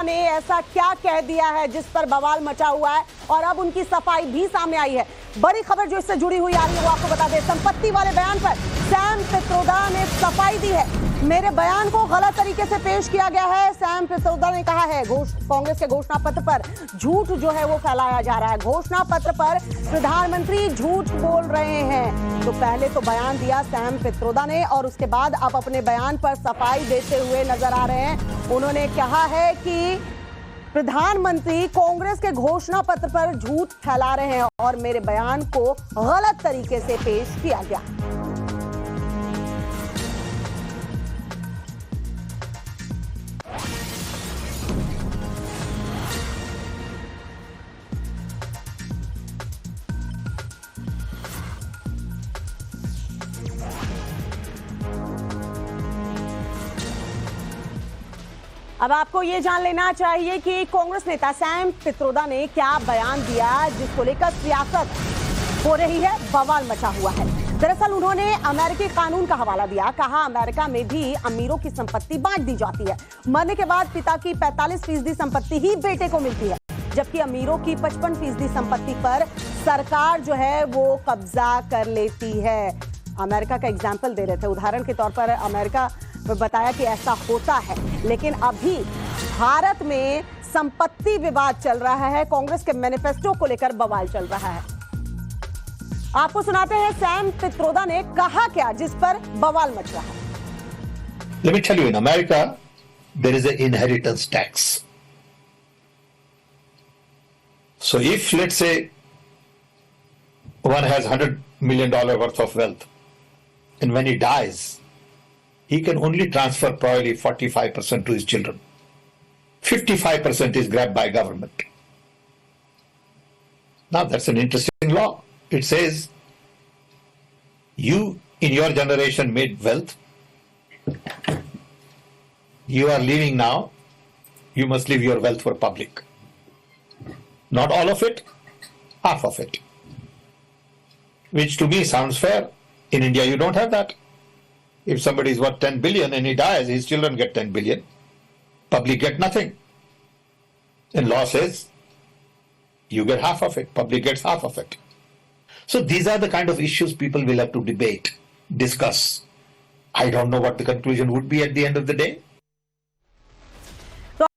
ने ऐसा क्या कह दिया है जिस पर बवाल मचा हुआ है और अब उनकी सफाई भी सामने आई है। बड़ी खबर जो इससे जुड़ी हुई आ रही है वो आपको बता दें। संपत्ति वाले बयान पर सैम पित्रोदा ने सफाई दी है। मेरे बयान को गलत तरीके से पेश किया गया है, सैम पित्रोदा ने कहा है। कांग्रेस के घोषणा पत्र पर झूठ जो है वो फैलाया जा रहा है। घोषणा पत्र पर प्रधानमंत्री झूठ बोल रहे हैं। तो पहले तो बयान दिया सैम पित्रोदा ने और उसके बाद अब अपने बयान पर सफाई देते हुए नजर आ रहे हैं। उन्होंने कहा है कि प्रधानमंत्री कांग्रेस के घोषणा पत्र पर झूठ फैला रहे हैं और मेरे बयान को गलत तरीके से पेश किया गया। अब आपको ये जान लेना चाहिए कि कांग्रेस नेता सैम पित्रोदा ने क्या बयान दिया जिसको लेकर सियासत हो रही है, बवाल मचा हुआ है। दरअसल उन्होंने अमेरिकी कानून का हवाला दिया। कहा अमेरिका में भी अमीरों की संपत्ति बांट दी जाती है। मरने के बाद पिता की 45% संपत्ति ही बेटे को मिलती है, जबकि अमीरों की 55% संपत्ति पर सरकार जो है वो कब्जा कर लेती है। अमेरिका का एग्जाम्पल दे रहे थे, उदाहरण के तौर पर अमेरिका बताया कि ऐसा होता है। लेकिन अभी भारत में संपत्ति विवाद चल रहा है। कांग्रेस के मैनिफेस्टो को लेकर बवाल चल रहा है। आपको सुनाते हैं सैम पित्रोदा ने कहा क्या जिस पर बवाल मच रहा है। Let me tell you, in America, there is an inheritance tax. So if, let's say, one has $100 million worth of wealth, and when he dies, he can only transfer probably 45% to his children. 55% is grabbed by government. Now that's an interesting law. It says, you in your generation made wealth. You are leaving now. You must leave your wealth for public. Not all of it, half of it. Which to me sounds fair. In India, you don't have that. If somebody is worth 10 billion and he dies, his children get 10 billion. Public get nothing. And law says, you get half of it. Public gets half of it. So these are the kind of issues people will have to debate, discuss. I don't know what the conclusion would be at the end of the day.